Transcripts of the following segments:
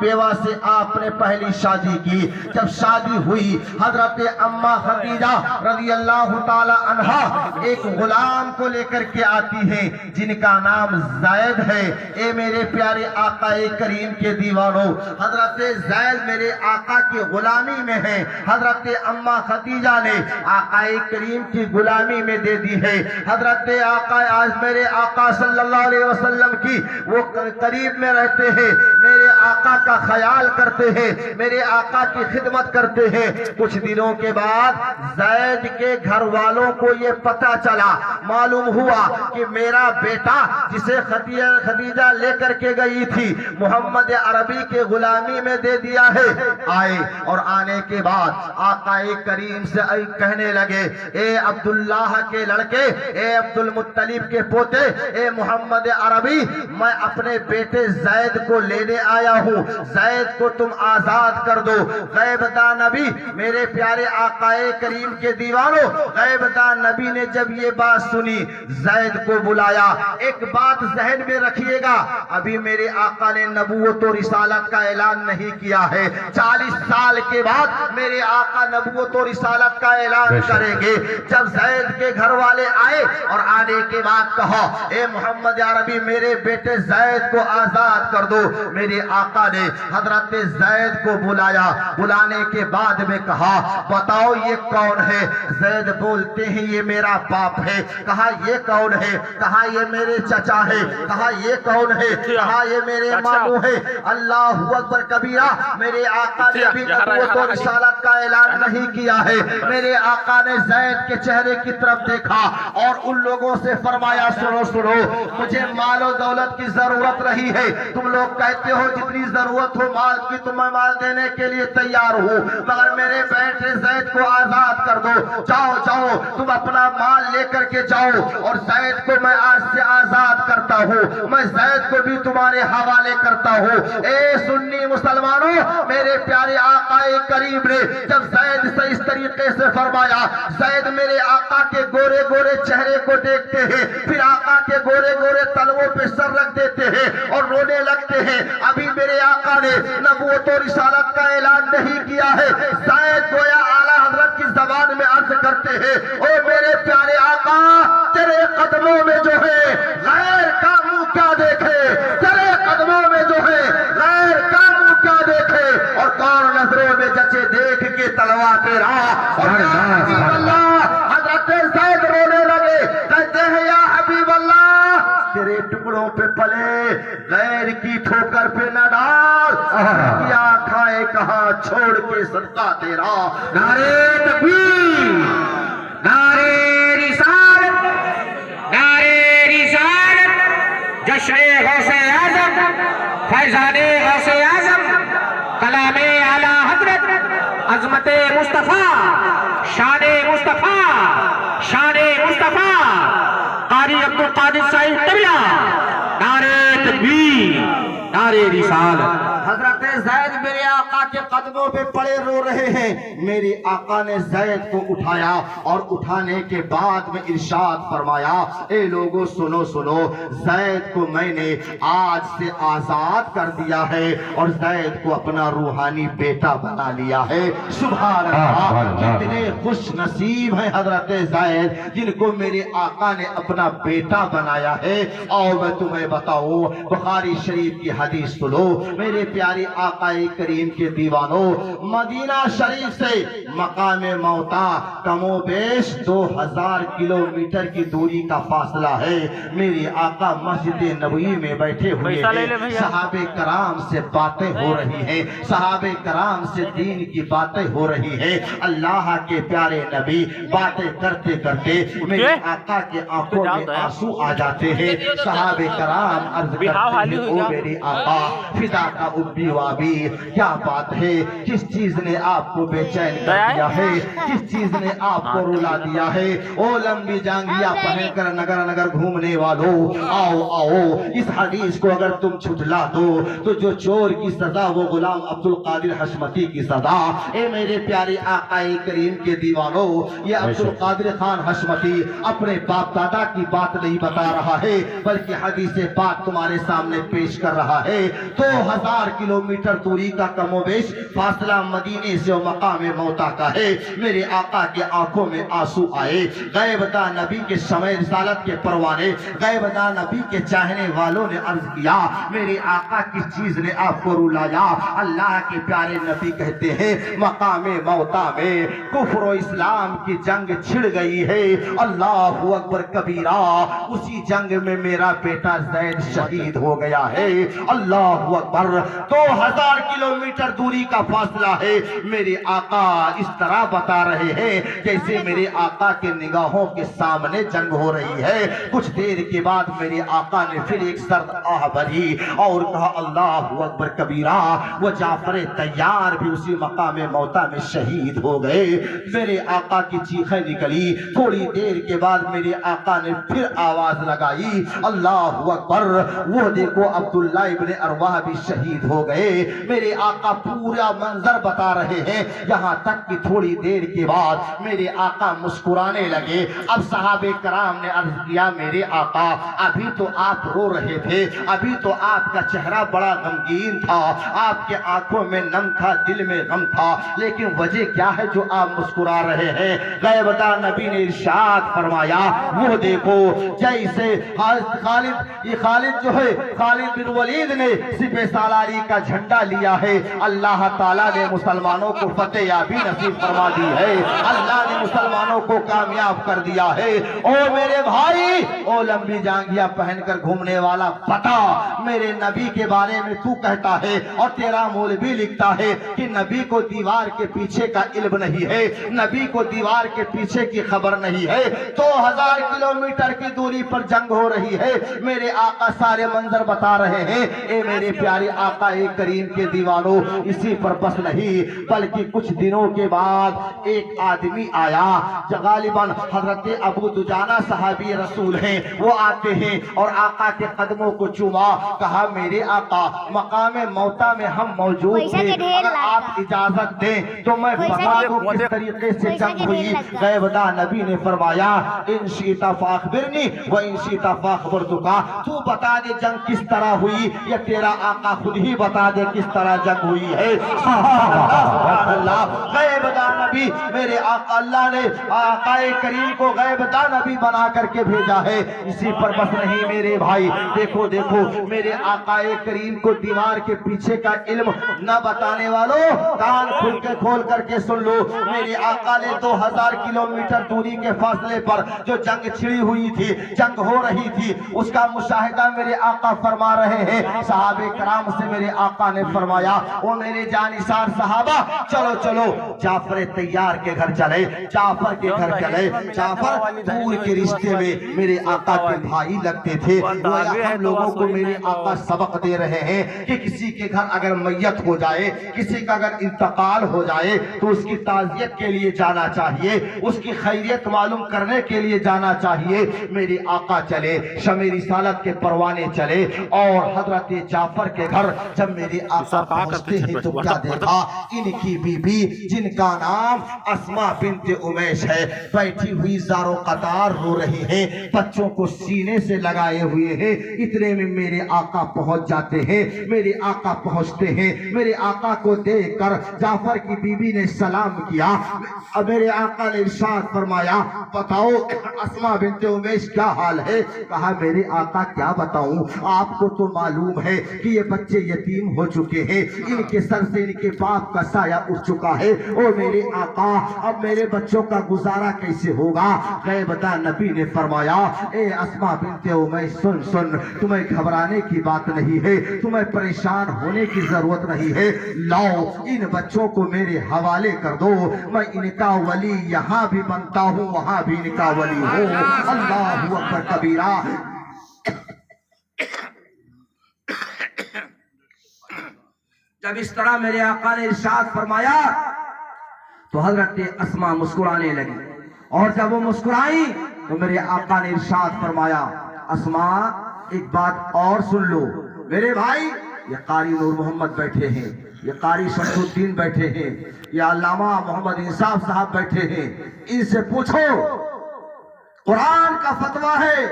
بیوہ سے آپ نے پہلی شادی کی. جب شادی ہوئی حضرت اماں خدیجہ رضی اللہ تعالی عنہا ایک غلام کو لے کر کے آتی ہیں جن کا نام زید ہے. اے میرے پیارے آقا کریم کے دیوانوں، حضرت زید میرے آقا کی غلامی میں ہے. حضرت اماں خدیجہ نے آقا کریم کی غلامی میں دے دی ہے. حضرت آقا آج میرے آقا صلی اللہ علیہ وسلم کی وہ قریب میں رہتے ہیں، میرے آقا کا خیال کرتے ہیں، میرے آقا کی خدمت کرتے ہیں. کچھ دنوں کے بعد زید کے گھر والوں کو یہ پتہ چلا، معلوم ہوا کہ میرا بیٹا جسے خدیجہ لے کر کے گئی تھی محمد عربی کے غلامی میں دے دیا ہے. آئے اور آنے کے بعد آقا کریم سے کہنے لگے، اے عبداللہ کے لڑکے، اے عبد المطلب کے پوتے، اے محمد عربی، میں اپنے بیٹے زید کو لینے آیا ہوں. زید کو تم آزاد کر دو. غیب داں نبی میرے پیارے آقا کریم کے دیوانوں، غیب داں نبی نے جب یہ بات سنی زید کو بلایا. ایک بات ذہن میں رکھیے گا، ابھی میرے آقا نے نبوت و رسالت کا اعلان نہیں کیا ہے. 40 سال کے بعد میرے آقا نبوت و رسالت کا اعلان کریں گے. جب زید کے گھر والے آئے اور آنے کے بعد کہا، اے محمد عربی میرے بیٹے زید کو آزاد کر دو. میرے آقا نے حضرت زید کو بلایا. بلانے کے بعد میں کہا، بتاؤ یہ کون ہے؟ زید بولتے ہیں یہ میرا باپ ہے. کہا یہ کون ہے؟ کہا یہ میرے چچا ہے. کہا یہ کون ہے؟ کہا یہ میرے ماموں ہے. اللہ اکبر کبیرہ. میرے آقا نے بھی نبوت و رسالت کا اعلان نہیں کیا ہے. میرے آقا نے زید کے چہرے کی طرف دیکھا اور ان لوگوں سے فرمایا، سنو سنو، مجھے مال و دولت کی ضرورت رہی ہے. تم لوگ کہتے ہو جتنی ضرورت ہو مال کی تمہیں مال دینے کے لیے تیار ہوں، مگر میرے بیٹے زید کو آزاد کر دو. جاؤ جاؤ تم اپنا مال لے کر کے جاؤ اور زید کو میں آج سے آزاد کرتا ہوں. میں زید کو بھی تمہارے حوالے کرتا ہوں. اے سنی مسلمانوں، میرے پیارے آقا کریم نے جب زید سے اس طریقے سے فرمایا، زید میرے آقا کے گورے گورے چہرے کو دیکھتے ہیں، پھر آقا کے گورے گورے تلووں پہ سر رکھ دیتے ہیں اور رونے لگتے ہیں. ابھی میرے آقا نے نبوت و رسالت کا اعلان نہیں کیا ہے. زید گویا اعلیٰ حضرت کی زبان میں عرض کرتے ہیں، او میرے پیارے آقا، تیرے قدموں میں جو ہے غیر کا منہ کیا دیکھے، تیرے قدموں میں جو ہے غیر کا منہ کیا دیکھے، اور کون نظروں میں جچے دیکھ کے تلوا تیرا. اور یا حبیب اللہ، حضرت زید رونے لگے، کہتے ہیں یا حبیب اللہ، تیرے ٹکڑوں پہ پلے غیر کی ٹھوکر پہ نہ ڈال. کیا کھائے کہاں چھوڑ کے صدقہ تیرا. نعرے تکبیر، نعرے رسالت، نعرے رسالت. جشن غوث اعظم، فیضان غوث اعظم، کلام اعلی حضرت، عظمت مصطفیٰ، شان مصطفیٰ، شان مصطفیٰ، قاری عبدالقادر صاحب طبیعہ. نعرے تکبیر، نعرے رسالت. حضرت زید میرے آقا کے قدموں پہ پڑے رو رہے ہیں. میرے آقا نے زید کو اٹھایا اور اٹھانے کے بعد میں ارشاد فرمایا، اے لوگوں سنو سنو، زید کو میں نے آج سے آزاد کر دیا ہے اور زید کو اپنا روحانی بیٹا بنا لیا ہے. سبحان اللہ، کتنے خوش نصیب ہیں حضرت زید جن کو میرے آقا نے اپنا بیٹا بنایا ہے. اور میں تمہیں بتاؤں، بخاری شریف کی حدیث سنو میرے پیارے آقا کریم کے دیوانوں. مدینہ شریف سے مقام موتا کم و بیش 2000 کلومیٹر کی دوری کا فاصلہ ہے. میرے آقا مسجد نبوی میں بیٹھے ہوئے ہیں، صحابہ کرام سے باتیں ہو رہی ہیں، صحابہ کرام سے دین کی باتیں ہو رہی ہیں. اللہ کے پیارے نبی باتیں کرتے کرتے میرے آقا کے آنکھوں میں آنسو آ جاتے ہیں. صحابہ کرام عرض کرتے ہیں، او میرے آقا، فدا کا ابی وابی، کیا بات ہے، کس چیز نے آپ کو بے چین کر دیا ہے، کس چیز نے آپ کو رلا دیا ہے. او لمبی جانگیاں پہن کر نگر نگر گھومنے والوں، آؤ آؤ، اس حدیث کو اگر تم چھٹلا دو تو جو چور کی سزا وہ غلام عبدالقادر حشمتی کی سزا. اے میرے پیارے آقا کریم کے دیوانوں، یہ عبدالقادر خان حشمتی اپنے باپ دادا کی بات نہیں بتا رہا ہے بلکہ حدیث پاک تمہارے سامنے پیش کر رہا ہے. ہے 2000 کلومیٹر دوری کا کم و بیش فاصلہ مدینے سے مقام موتا کا ہے۔ میرے آقا کے آنکھوں میں آنسو آئے۔ غیب داں نبی کے شمع رسالت کے پروانے، غیب داں نبی کے چاہنے والوں نے عرض کیا میرے آقا کی چیز نے آپ کو رلایا؟ اللہ کے پیارے نبی کہتے ہیں مقام موتا میں کفر و اسلام کی جنگ چھڑ گئی ہے، اللہ اکبر کبیرہ، اسی جنگ میں میرا بیٹا زید شہید ہو گیا ہے، اللہ اکبر۔ 2000 کلومیٹر دوری کا فاصلہ ہے۔ میرے آقا اس طرح بتا رہے ہیں جیسے میرے آقا کے نگاہوں کے سامنے جنگ ہو رہی ہے۔ کچھ دیر کے بعد میرے آقا نے پھر ایک سرد آہ بھری اور کہا اللہ اکبر کبیرہ، وہ جعفر طیار بھی اسی مقام موتا میں شہید ہو گئے۔ میرے آقا کی چیخیں نکلی۔ تھوڑی دیر کے بعد میرے آقا نے پھر آواز لگائی اللہ اکبر، وہ دیکھو عبداللہ ابن ارواح بھی شہید ہو گئے۔ میرے آقا پورا منظر بتا رہے ہیں، یہاں تک کہ تھوڑی دیر کے بعد میرے آقا مسکرانے لگے۔ اب صحابہ کرام نے عرض کیا میرے آقا ابھی تو آپ رو رہے تھے، ابھی تو آپ کا چہرہ بڑا غمگین تھا، آپ کے آنکھوں میں نم تھا، دل میں غم تھا، لیکن وجہ کیا ہے جو آپ مسکرا رہے ہیں؟ غیب داں نبی نے ارشاد فرمایا وہ دیکھو جیسے خالد جو ہے خالد بن ولید نے سپہ سالاری کا جھنڈا لیا ہے، اللہ تعالیٰ نے مسلمانوں کو فتح یابی نصیب فرما دی ہے، اللہ نے مسلمانوں کو کامیاب کر دیا ہے۔ او میرے بھائی، او لمبی جانگیاں پہن کر گھومنے والا بتا، میرے نبی کے بارے میں تو کہتا ہے اور تیرا مولوی لکھتا ہے کہ نبی کو دیوار کے پیچھے کا علم نہیں ہے، نبی کو دیوار کے پیچھے کی خبر نہیں ہے۔ 2000 کلومیٹر کی دوری پر جنگ ہو رہی ہے، میرے آقا سارے منظر بتا رہے ہیں۔ اے میرے پیارے آقا کریم کے دیوانوں، اسی پر بس نہیں بلکہ کچھ دنوں کے بعد ایک آدمی آیا، غالباً حضرت ابو دجانہ صحابی رسول ہیں، وہ آتے ہیں اور آقا کے قدموں کو چوما، کہا میرے آقا مقام موتا میں ہم موجود تھے، اگر آپ اجازت دیں تو میں بتا دوں کس طریقے سے جنگ ہوئی۔ غیب داں نبی نے فرمایا ان شئت فاخبرنی و ان شئت فاخبرتک، تو بتا دے جنگ کس طرح ہوئی یا تیرا آقا خود ہی بتا دے کس طرح جنگ ہوئی ہے۔ سبحان اللہ، غیب داں نبی میرے آقا، اللہ نے آقا کریم کو غیب داں نبی بنا کر کے بھیجا ہے۔ اسی پر بس نہیں میرے بھائی، دیکھو دیکھو میرے آقا کریم کو دیوار کے پیچھے کا علم نہ بتانے والوں، کان کھول کر کے سن لو، میرے آقا نے 2000 کلومیٹر دوری کے فاصلے پر جو جنگ چھڑی ہوئی تھی، جنگ ہو رہی تھی، اس کا مشاہدہ میرے آقا فرما رہے ہیں۔ صحابہ کرام سے میرے آقا نے فرمایا او میرے جانثار صحابہ، چلو چلو جعفر طیار کے گھر چلے، جعفر کے گھر چلے۔ جعفر دور کے رشتے میں میرے آقا کے بھائی لگتے تھے۔ ہم لوگوں کو میرے آقا سبق دے رہے ہیں کہ کسی کے گھر اگر میت ہو جائے، کسی کا اگر انتقال ہو جائے تو اس کی تعزیت کے لیے جانا چاہیے، اس کی خیریت معلوم کرنے کے لیے جانا چاہیے۔ میرے آقا چلے، شمع رسالت کے پروانے چلے اور حضرت جعفر کے گھر جب میرے آقا پہنچتے ہیں تو کیا دیکھا، ان کی بی بی جن کا نام اسماء بنت امیش ہے، بیٹھی ہوئی زارو قطار رو رہی ہیں، بچوں کو سینے سے لگائے ہوئے ہیں۔ اتنے میں میرے آقا پہنچ جاتے ہیں، میرے آقا پہنچتے ہیں، میرے آقا کو دیکھ کر جعفر کی بی بی نے سلام کیا، میرے آقا نے ارشاد فرمایا بتاؤ اسماء بنت امیش کیا حال ہے؟ کہا میرے آقا کیا بتاؤں، آپ کو تو معلوم ہے کہ یہ بچے یتیم ہو چکے ہیں، ان کے سر سے ان کے باپ کا سایہ اٹھ چکا ہے، او میرے آقا اب میرے بچوں کا گزارا کیسے ہوگا؟ غیب داں نبی نے فرمایا اے اسماء بنت امیش سن سن، تمہیں گھبرانے کی بات نہیں ہے، تمہیں پریشان ہونے کی ضرورت نہیں ہے، لاؤ ان بچوں کو میرے حوالے کر دو، میں ان کا ولی یہاں بھی بنتا ہوں وہاں بھی ان کا ولی ہوں۔ اللہ اکبر کبیرہ۔ جب اس طرح میرے آقا نے ارشاد فرمایا تو حضرت اسماء مسکرانے لگی، اور جب وہ مسکرائی تو میرے آقا نے ارشاد فرمایا اسماء ایک بات اور سن لو میرے بھائی، یہ قاری نور محمد بیٹھے ہیں، یہ قاری شمس الدین بیٹھے ہیں، یہ علامہ محمد انصاف صاحب بیٹھے ہیں، ان سے پوچھو قرآن کا فتویٰ ہے،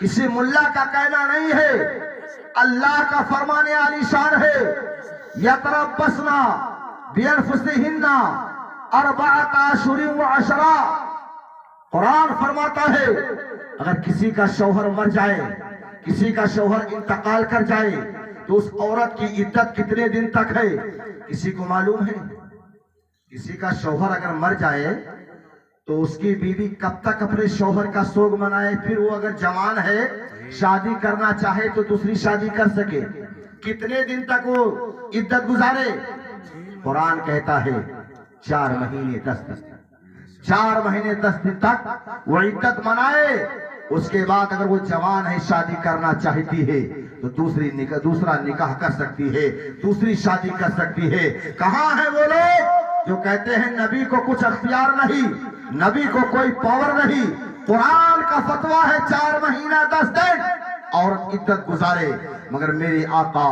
کسی ملا کا کہنا نہیں ہے، اللہ کا فرمان عالی شان ہے، یتربصنا بانفسہن اربعۃ اشہر وعشرا۔ قرآن فرماتا ہے اگر کسی کا شوہر مر جائے، کسی کا شوہر انتقال کر جائے تو اس عورت کی عدت کتنے دن تک ہے؟ کسی کو معلوم ہے؟ کسی کا شوہر اگر مر جائے تو اس کی بیوی کب تک اپنے شوہر کا سوگ منائے؟ پھر وہ اگر جوان ہے، شادی کرنا چاہے تو دوسری شادی کر سکے، کتنے دن تک وہ عدت گزارے؟ قرآن کہتا ہے 4 مہینے 10 دن، 4 مہینے 10 دن تک وہ عدت منائے۔ اس کے بعد اگر وہ جوان ہے، شادی کرنا چاہتی ہے تو دوسرا نکاح کر سکتی ہے، دوسری شادی کر سکتی ہے۔ کہاں ہیں وہ لوگ جو کہتے ہیں نبی کو کچھ اختیار نہیں، نبی کو کوئی پاور نہیں؟ قرآن کا فتویٰ ہے 4 مہینہ 10 دن عورت عدت گزارے۔ مگر میرے آقا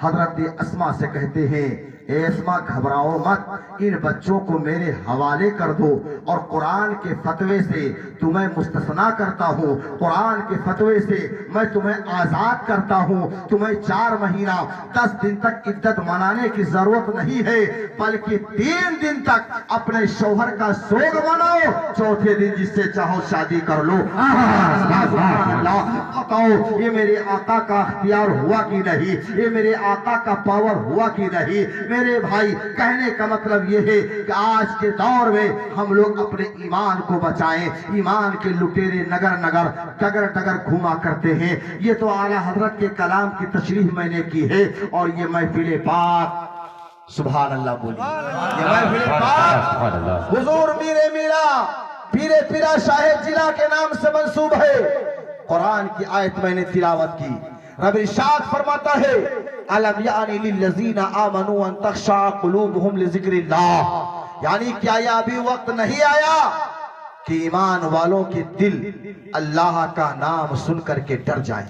حضرت اسما سے کہتے ہیں اے اسما گھبراؤ مت، ان بچوں کو میرے حوالے کر دو، اور قرآن کے فتوے سے تمہیں مستثنا کرتا ہوں، قرآن کے فتوے سے میں تمہیں آزاد کرتا ہوں۔ تمہیں 4 مہینہ 10 دن تک عدت منانے کی ضرورت نہیں ہے، بلکہ 3 دن تک اپنے شوہر کا سوگ مناؤ، چوتھے دن جس سے چاہو شادی کر لو۔ بتاؤ یہ میرے آقا کا اختیار ہوا کہ نہیں؟ یہ میرے آقا کا پاور ہوا کہ نہیں؟ میرے بھائی کہنے کا مطلب یہ ہے کہ آج کے دور میں ہم لوگ اپنے ایمان کو بچائیں۔ ایمان کے لٹیرے نگر نگر ڈگر ڈگر گھوما کرتے ہیں۔ یہ تو اعلیٰ حضرت کے کلام کی تشریح میں نے کی ہے، اور یہ محفل پاک سبحان اللہ بولی، یہ محفل پاک حضور میر میرا پیر پیرا شاہ جلا کے نام سے منسوب ہے۔ قرآن کی آیت میں نے تلاوت کی، رب ارشاد فرماتا ہے الم یعنی للذین آمنوا ان تخشع قلوبہم لذکر اللہ، یعنی کیا یہ ابھی وقت نہیں آیا کہ ایمان والوں کے دل اللہ کا نام سن کر کے ڈر جائیں،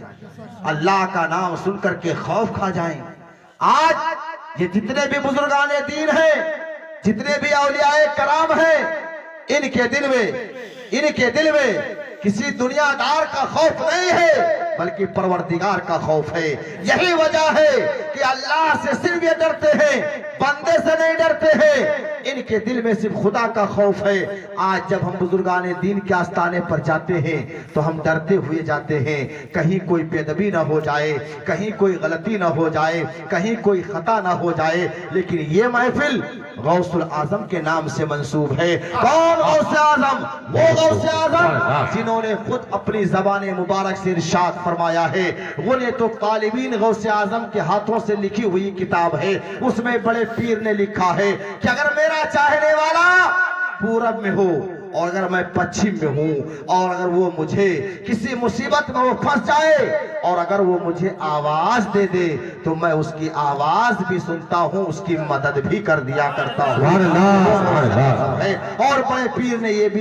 اللہ کا نام سن کر کے خوف کھا جائیں۔ آج یہ جتنے بھی بزرگان دین ہیں، جتنے بھی اولیاء کرام ہیں، ان کے دل میں کسی دنیا دار کا خوف نہیں ہے، بلکہ پروردگار کا خوف ہے۔ یہی وجہ ہے کہ اللہ سے صرف یہ ڈرتے ہیں، بندے سے نہیں ڈرتے ہیں۔ ان کے دل میں صرف خدا کا خوف ہے۔ آج جب ہم بزرگان دین کے آستانے پر جاتے ہیں تو ہم ڈرتے ہوئے جاتے ہیں، کہیں کوئی بے ادبی نہ ہو جائے، کہیں کوئی غلطی نہ ہو جائے، کہیں کوئی خطا نہ ہو جائے۔ لیکن یہ محفل غوث العظم کے نام سے منسوب ہے۔ کون غوث اعظم؟ وہ غوث اعظم جنہوں نے خود اپنی زبان مبارک سے ارشاد فرمایا ہے، وہ نے تو طالبین غوث اعظم کے ہاتھوں سے لکھی ہوئی کتاب ہے، اس میں بڑے پیر نے لکھا ہے کہ اگر میرا چاہنے والا پورب میں ہو اور اگر میں پچھم میں ہوں، اور اگر وہ مجھے کسی مصیبت میں وہ پھنس جائے اور اگر وہ مجھے آواز دے دے تو میں اس کی آواز بھی سنتا ہوں، اس کی مدد بھی کر دیا کرتا ہوں۔ اور بڑے پیر نے یہ بھی